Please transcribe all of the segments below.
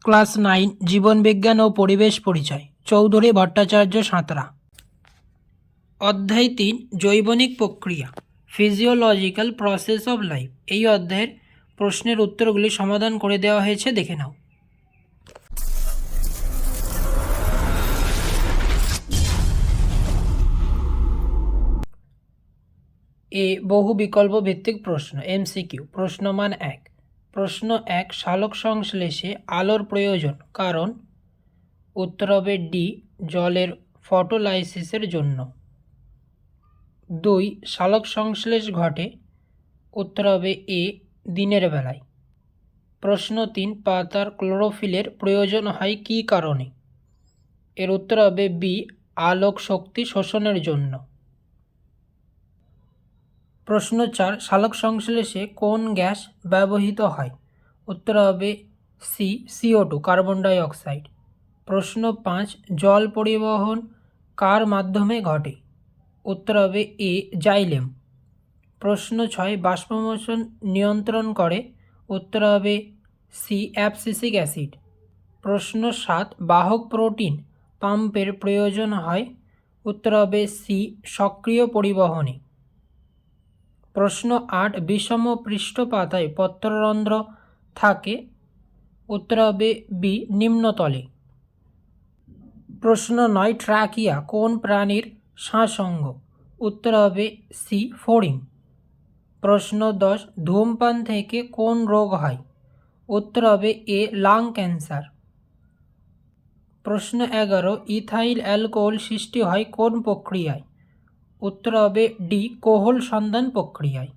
Class 9 জীবনবিজ্ঞান ও পরিবেশ পরিচয়, চৌধুরী ভট্টাচার্য সাঁতরা। অধ্যায় 3 জৈবনিক প্রক্রিয়া, ফিজিওলজিক্যাল প্রসেস অফ লাইফ। এই অধ্যায়ের প্রশ্নের উত্তরগুলি সমাধান করে দেওয়া হয়েছে, দেখে নাও। বহু বিকল্প ভিত্তিক প্রশ্ন, এমসিকিউ। প্রশ্ন মান 1। প্রশ্ন 1, সালোক সংশ্লেষে আলোর প্রয়োজন কারণ? উত্তর হবে ডি, জলের ফটোলাইসিসের জন্য। 2, সালোক সংশ্লেষ ঘটে? উত্তর হবে এ, দিনের বেলায়। প্রশ্ন 3, পাতার ক্লোরোফিলের প্রয়োজন হয় কী কারণে? এর উত্তর হবে বি, আলোক শক্তি শোষণের জন্য। প্রশ্ন 4, সালোক সংশ্লেষে কোন গ্যাস ব্যবহৃত হয়? উত্তর হবে C, CO2, carbon die oxide. প্রশ্ন 5, জল পরিবহন কার মাধ্যমে ঘটে? উত্তর হবে এ, জাইলেম। প্রশ্ন 6, বাষ্পমোচন নিয়ন্ত্রণ করে? উত্তর হবে সি, অ্যাবসিসিক অ্যাসিড। প্রশ্ন 7, বাহক প্রোটিন পাম্পের প্রয়োজন হয়? উত্তর হবে সি, সক্রিয় পরিবহনে। প্রশ্ন 8, বিষম পৃষ্ঠ পাতায় পত্ররন্ধ্র থাকে? উত্তর হবে বি, নিম্নতলে। প্রশ্ন 9, ট্রাকিয়া কোন প্রাণীর শ্বাসঅঙ্গ? উত্তর হবে সি, ফড়িং। প্রশ্ন 10, ধূমপান থেকে কোন রোগ হয়? উত্তর হবে এ, লাং ক্যান্সার। প্রশ্ন 11, ইথাইল অ্যালকোহল সৃষ্টি হয় কোন প্রক্রিয়ায়? উত্তর হবে ডি, কোহল সন্ধান প্রক্রিয়ায়।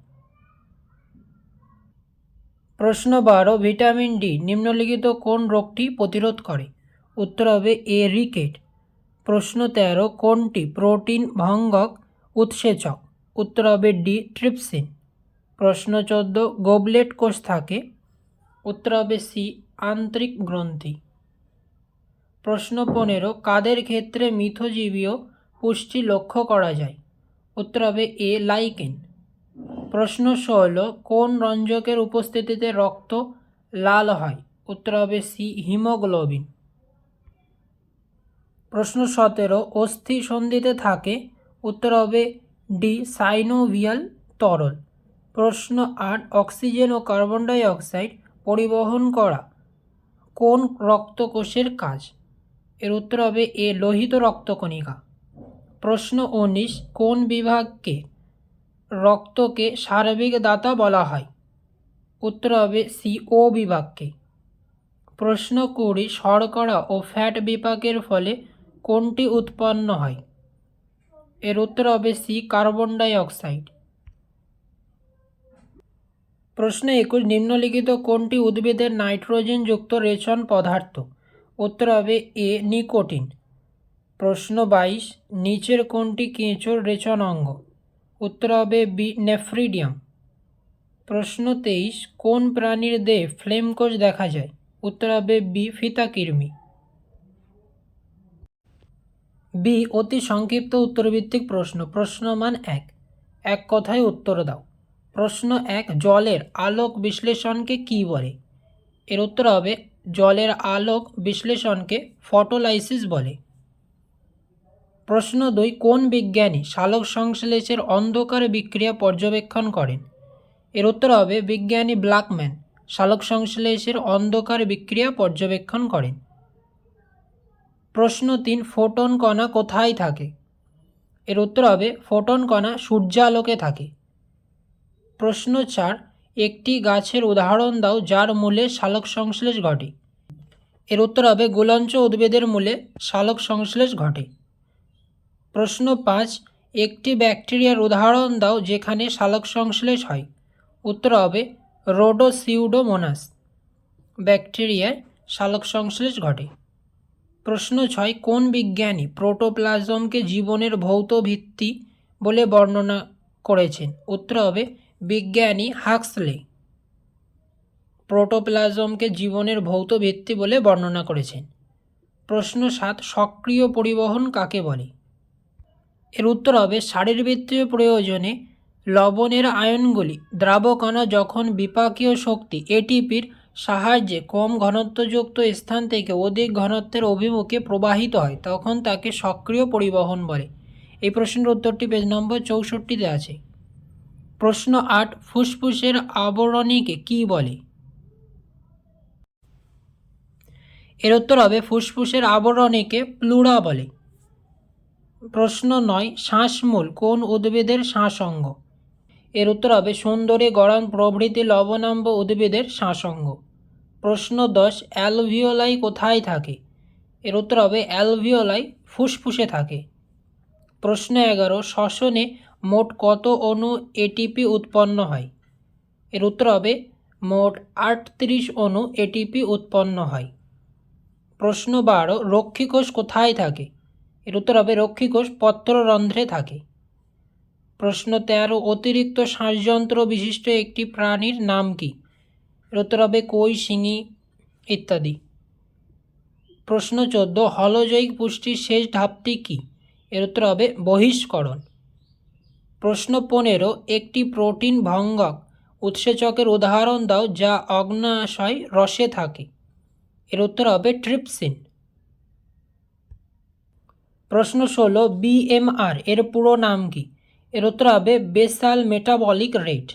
প্রশ্ন 12, ভিটামিন ডি নিম্নলিখিত কোন রোগটি প্রতিরোধ করে? উত্তর হবে এ, রিকেট। প্রশ্ন 13, কোনটি প্রোটিন ভঙ্গক উৎসেচক? উত্তর হবে ডি, ট্রিপসিন। প্রশ্ন 14, গোবলেট কোষ থাকে? উত্তর হবে সি, আন্তরিক গ্রন্থি। প্রশ্ন 15, কাদের ক্ষেত্রে মিথজীবীয় পুষ্টি লক্ষ্য করা যায়? উত্তর হবে এ, লাইকেন। প্রশ্ন 16, কোন রঞ্জকের উপস্থিতিতে রক্ত লাল হয়? উত্তর হবে সি, হিমোগ্লোবিন। প্রশ্ন 17, অস্থি সন্ধিতে থাকে? উত্তর হবে ডি, সাইনোভিয়াল তরল। প্রশ্ন 8, অক্সিজেন ও কার্বন ডাই অক্সাইড পরিবহন করা কোন রক্তকোষের কাজ? এর উত্তর হবে এ, লোহিত রক্তকণিকা। প্রশ্ন 19, কোন বিভাগকে রক্তকে সার্বিক দাতা বলা হয়? উত্তর হবে সি, ও বিভাগকে। প্রশ্ন 20, শর্করা ও ফ্যাট বিপাকের ফলে কোনটি উৎপন্ন হয়? এর উত্তর হবে সি, কার্বন ডাই অক্সাইড। প্রশ্ন 21, নিম্নলিখিত কোনটি উদ্ভিদের নাইট্রোজেনযুক্ত রেচন পদার্থ? উত্তর হবে এ, নিকোটিন। প্রশ্ন 22, নিচের কোনটি কেঁচোর রেচন অঙ্গ? উত্তর হবে বি, নেফ্রিডিয়াম। প্রশ্ন 23, কোন প্রাণীর দেহে ফ্লেম কোষ দেখা যায়? উত্তর হবে বি, ফিতাকৃমি। বি, অতি সংক্ষিপ্ত উত্তরভিত্তিক প্রশ্ন। প্রশ্ন মান 1, এক কথায় উত্তর দাও। প্রশ্ন 1, জলের আলোক বিশ্লেষণকে কি বলে? এর উত্তর হবে জলের আলোক বিশ্লেষণকে ফটোলাইসিস বলে। প্রশ্ন 2, কোন বিজ্ঞানী সালোক সংশ্লেষের অন্ধকার বিক্রিয়া পর্যবেক্ষণ করেন? এর উত্তর হবে বিজ্ঞানী ব্ল্যাকম্যান সালোক সংশ্লেষের অন্ধকার বিক্রিয়া পর্যবেক্ষণ করেন। প্রশ্ন 3, ফোটন কণা কোথায় থাকে? এর উত্তর হবে ফোটন কণা সূর্যালোকে থাকে। প্রশ্ন 4, একটি গাছের উদাহরণ দাও যার মূলে সালোক সংশ্লেষ ঘটে। এর উত্তর হবে গুলঞ্চ উদ্ভিদের মূলে সালোক সংশ্লেষ ঘটে। প্রশ্ন 5, একটি ব্যাকটেরিয়ার উদাহরণ দাও যেখানে সালোক সংশ্লেষ হয়। উত্তর হবে রোডোসিউডোমোনাস ব্যাকটেরিয়ায় সালোক সংশ্লেষ ঘটে। প্রশ্ন 6, কোন বিজ্ঞানী প্রোটোপ্লাজমকে জীবনের ভৌত ভিত্তি বলে বর্ণনা করেছেন? উত্তর হবে বিজ্ঞানী হাক্সলে প্রোটোপ্লাজমকে জীবনের ভৌত ভিত্তি বলে বর্ণনা করেছেন। প্রশ্ন 7, সক্রিয় পরিবহন কাকে বলে? এর উত্তর হবে শারীরবৃত্তীয় প্রয়োজনে লবণের আয়নগুলি দ্রাবকণা যখন বিপাকীয় শক্তি এটিপির সাহায্যে কম ঘনত্বযুক্ত স্থান থেকে অধিক ঘনত্বের অভিমুখে প্রবাহিত হয় তখন তাকে সক্রিয় পরিবহন বলে। এই প্রশ্নের উত্তরটি পেজ নম্বর 64-তে আছে। প্রশ্ন 8, ফুসফুসের আবরণীকে কি বলে? এর উত্তর হবে ফুসফুসের আবরণীকে প্লুরা বলে। প্রশ্ন 9, শ্বাসমূল কোন উদ্ভিদের শ্বাসঅঙ্গ? এর উত্তর হবে সুন্দরী, গড়ান প্রভৃতি লবণাম্ব উদ্ভিদের শ্বাসঅঙ্গ। প্রশ্ন 10, অ্যালভিওলাই কোথায় থাকে? এর উত্তর হবে অ্যালভিওলাই ফুসফুসে থাকে। প্রশ্ন 11, শ্বসনে মোট কত অণু এটিপি উৎপন্ন হয়? এর উত্তর হবে মোট 38 অণু এটিপি উৎপন্ন হয়। প্রশ্ন 12, রক্ষীকোষ কোথায় থাকে? এর উত্তর হবে রক্ষীকোষ পত্ররন্ধ্রে থাকে। প্রশ্ন 13, অতিরিক্ত শ্বাসযন্ত্র বিশিষ্ট একটি প্রাণীর নাম কি? এর উত্তর হবে কই, শিঙি ইত্যাদি। প্রশ্ন 14, হলজৈক পুষ্টির শেষ ধাপটি কি? এর উত্তর হবে বহিষ্করণ। প্রশ্ন 15, একটি প্রোটিন ভঙ্গক উৎসেচকের উদাহরণ দাও যা অগ্ন্যাশয় রসে থাকে। এর উত্তর হবে ট্রিপসিন। প্রশ্ন 16, বিএমআর এর পুরো নাম কি? এর উত্তর হবে বেসাল মেটাবলিক রেট।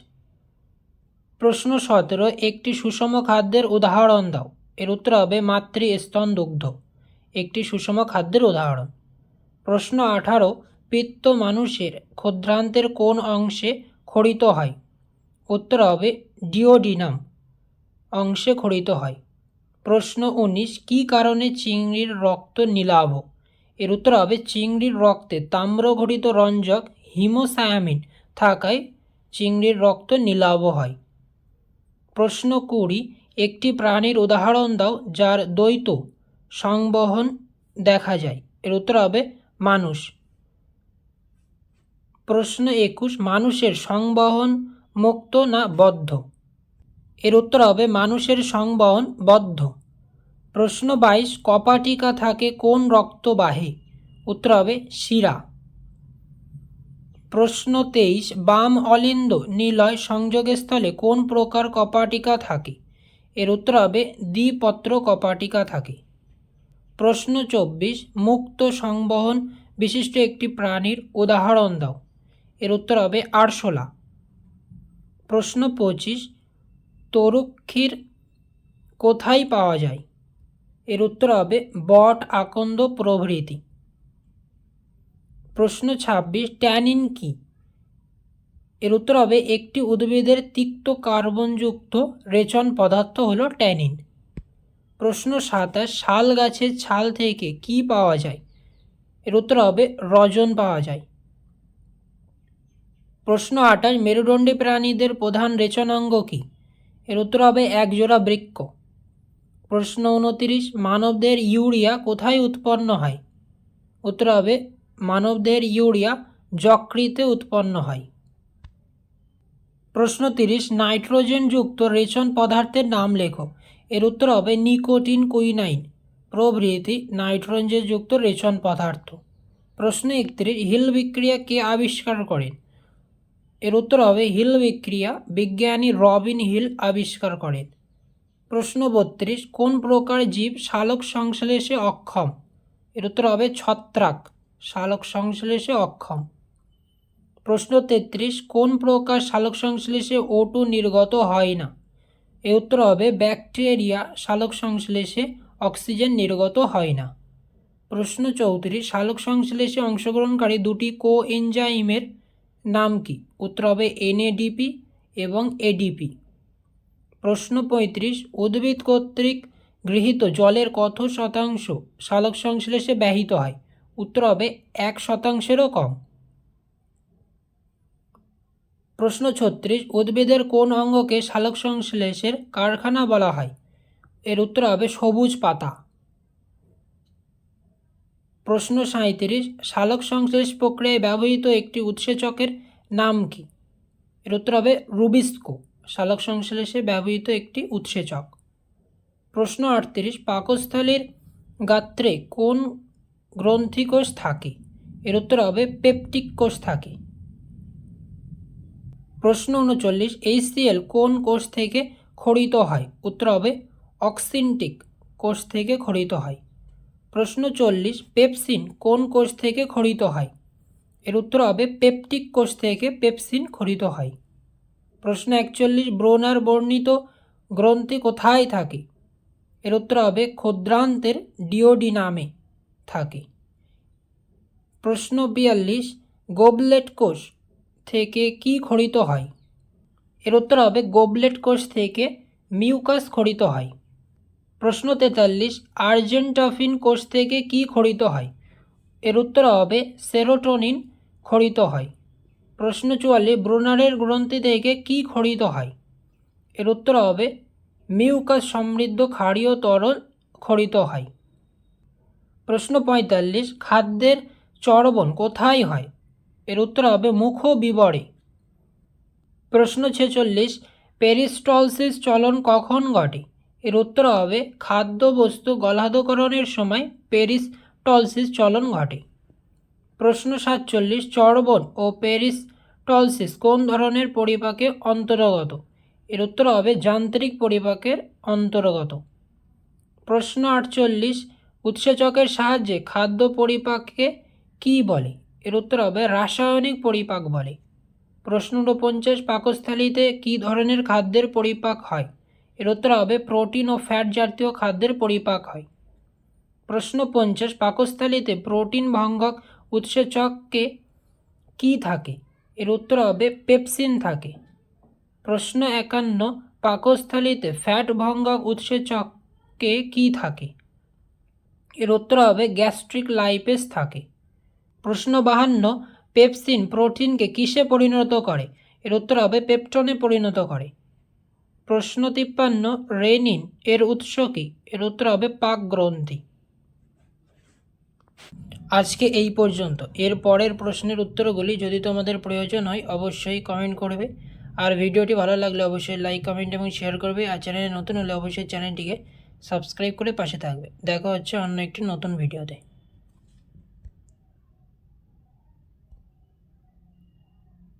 প্রশ্ন 17, একটি সুষম খাদ্যের উদাহরণ দাও। এর উত্তর হবে মাতৃস্তন দুগ্ধ একটি সুষম খাদ্যের উদাহরণ। প্রশ্ন 18, পিত্ত মানুষের ক্ষুদ্রান্তের কোন অংশে ক্ষরিত হয়? উত্তর হবে ডিওডিনাম অংশে ক্ষরিত হয়। প্রশ্ন 19, কী কারণে চিংড়ির রক্ত নীলাভ? এর উত্তর হবে চিংড়ির রক্তে তাম্রঘটিত রঞ্জক হিমোসায়ামিন থাকায় চিংড়ির রক্ত নীলাভ হয়। প্রশ্ন 20, একটি প্রাণীর উদাহরণ দাও যার দ্বৈত সংবহন দেখা যায়। এর উত্তর হবে মানুষ। প্রশ্ন 21, মানুষের সংবহন মুক্ত না বদ্ধ? এর উত্তর হবে মানুষের সংবহন বদ্ধ। প্রশ্ন 22, কপাটিকা থাকে কোন রক্তবাহে? উত্তর হবে শিরা। প্রশ্ন 23, বাম অলিন্দ নিলয় সংযোগস্থলে কোন প্রকার কপাটিকা থাকে? এর উত্তর হবে দ্বিপত্র কপাটিকা থাকে। প্রশ্ন 24, মুক্ত সংবহন বিশিষ্ট একটি প্রাণীর উদাহরণ দাও। এর উত্তর হবে আরশোলা। প্রশ্ন 25, তরুক্ষীর কোথায় পাওয়া যায়? এর উত্তর হবে বট, আকন্দ প্রভৃতি। প্রশ্ন 26, ট্যানিন কি? এর উত্তর হবে একটি উদ্ভিদের তিক্ত কার্বনযুক্ত রেচন পদার্থ হলো ট্যানিন। প্রশ্ন 27, শাল গাছের ছাল থেকে কি পাওয়া যায়? এর উত্তর হবে রজন পাওয়া যায়। প্রশ্ন 28, মেরুদণ্ডী প্রাণীদের প্রধান রেচনাঙ্গ কি? এর উত্তর হবে একজোড়া বৃক্ক। প্রশ্ন 29, মানবদের ইউরিয়া কোথায় উৎপন্ন হয়? উত্তর হবে মানবদের ইউরিয়া যকৃতে উৎপন্ন হয়। প্রশ্ন 30, নাইট্রোজেনযুক্ত রেচন পদার্থের নাম লেখো। এর উত্তর হবে নিকোটিন, কুইনাইন প্রভৃতি নাইট্রোজেনযুক্ত রেচন পদার্থ। প্রশ্ন 31, হিল বিক্রিয়া কে আবিষ্কার করেন? এর উত্তর হবে হিল বিক্রিয়া বিজ্ঞানী রবিন হিল আবিষ্কার করেন। প্রশ্ন 32, কোন প্রকার জীব সালোক সংশ্লেষে অক্ষম? এর উত্তর হবে ছত্রাক সালোক সংশ্লেষে অক্ষম। প্রশ্ন 33, কোন প্রকার সালোক সংশ্লেষে O2 নির্গত হয় না? এর উত্তর হবে ব্যাকটেরিয়া সালোক সংশ্লেষে অক্সিজেন নির্গত হয় না। প্রশ্ন 34, সালোক সংশ্লেষে অংশগ্রহণকারী দুটি কোএনজাইমের নাম কি? উত্তর হবে NADP এবং ADP। প্রশ্ন 35, উদ্ভিদ কর্তৃক গৃহীত জলের কত শতাংশ সালোক সংশ্লেষে ব্যবহৃত হয়? উত্তর হবে 1%-ও কম। প্রশ্ন 36, উদ্ভিদের কোন অঙ্গকে সালোক সংশ্লেষের কারখানা বলা হয়? এর উত্তর হবে সবুজ পাতা। প্রশ্ন 37, সালোক সংশ্লেষ প্রক্রিয়ায় ব্যবহৃত একটি উৎসেচকের নাম কি? এর উত্তর হবে রুবিস্কো সালোক সংশ্লেষে ব্যবহৃত একটি উৎসেচক। প্রশ্ন 38, পাকস্থলীর গাত্রে কোন গ্রন্থিকোষ থাকে? এর উত্তর হবে পেপটিক কোষ থাকে। প্রশ্ন 39, HCl কোন কোষ থেকে খরিত হয়? উত্তর হবে অক্সিনটিক কোষ থেকে খরিত হয়। প্রশ্ন 40, পেপসিন কোন কোষ থেকে খরিত হয়? এর উত্তর হবে পেপটিক কোষ থেকে পেপসিন খরিত হয়। প্রশ্ন 41, ব্রোনার বর্ণিত গ্রন্থি কোথায় থাকে? এর উত্তর হবে ক্ষুদ্রান্তের ডিওডিনামে থাকে। প্রশ্ন 42, গোবলেট কোষ থেকে কি খরিত হয়? এর উত্তর হবে গোবলেট কোষ থেকে মিউকাস খরিত হয়। প্রশ্ন 43, আর্জেন্টাফিন কোষ থেকে কি খরিত হয়? এর উত্তর হবে সেরোটোনিন খরিত হয়। প্রশ্ন 44, ব্রোনারের গ্রন্থি থেকে কি খরিত হয়? এর উত্তর হবে মিউকাস সমৃদ্ধ ক্ষারীয় তরল খরিত হয়। প্রশ্ন 45, খাদ্যের চর্বণ কোথায় হয়? এর উত্তর হবে মুখবিবরে। প্রশ্ন 46, পেরিস্টলসিস চলন কখন ঘটে? এর উত্তর হবে খাদ্যবস্তু গলাধকরণের সময় পেরিস্টলসিস চলন ঘটে। প্রশ্ন 47, চর্বণ ও পেরিস্টলসিস কোন ধরনের পরিপাকের অন্তর্গত? এর উত্তর হবে যান্ত্রিক পরিপাকের অন্তর্গত। প্রশ্ন 48, উৎসেচকের সাহায্যে খাদ্য পরিপাককে কি বলে? এর উত্তর হবে রাসায়নিক পরিপাক বলে। প্রশ্ন 49, পাকস্থলীতে কি ধরনের খাদ্যের পরিপাক হয়? এর উত্তর হবে প্রোটিন ও ফ্যাট জাতীয় খাদ্যের পরিপাক হয়। প্রশ্ন 50, পাকস্থলীতে প্রোটিন ভঙ্গক উৎসেচকে কি থাকে? এর উত্তর হবে পেপসিন থাকে। প্রশ্ন 51, পাকস্থলীতে ফ্যাট ভঙ্গক উৎসেচকে কি থাকে? এর উত্তর হবে গ্যাস্ট্রিক লাইপেজ থাকে। প্রশ্ন 52, পেপসিন প্রোটিনকে কিসে পরিণত করে? এর উত্তর হবে পেপটনে পরিণত করে। প্রশ্ন 53, রেনিন এর উৎস কি? এর উত্তর হবে পাক গ্রন্থি। আজকে এই পর্যন্ত। এর পরের প্রশ্নের উত্তরগুলি যদি তোমাদের প্রয়োজন হয় অবশ্যই কমেন্ট করবে। আর ভিডিওটি ভালো লাগলে অবশ্যই লাইক, কমেন্ট এবং শেয়ার করবে। আর চ্যানেলে নতুন হলে অবশ্যই চ্যানেলটিকে সাবস্ক্রাইব করে পাশে থাকবে। দেখা হচ্ছে অন্য একটি নতুন ভিডিওতে।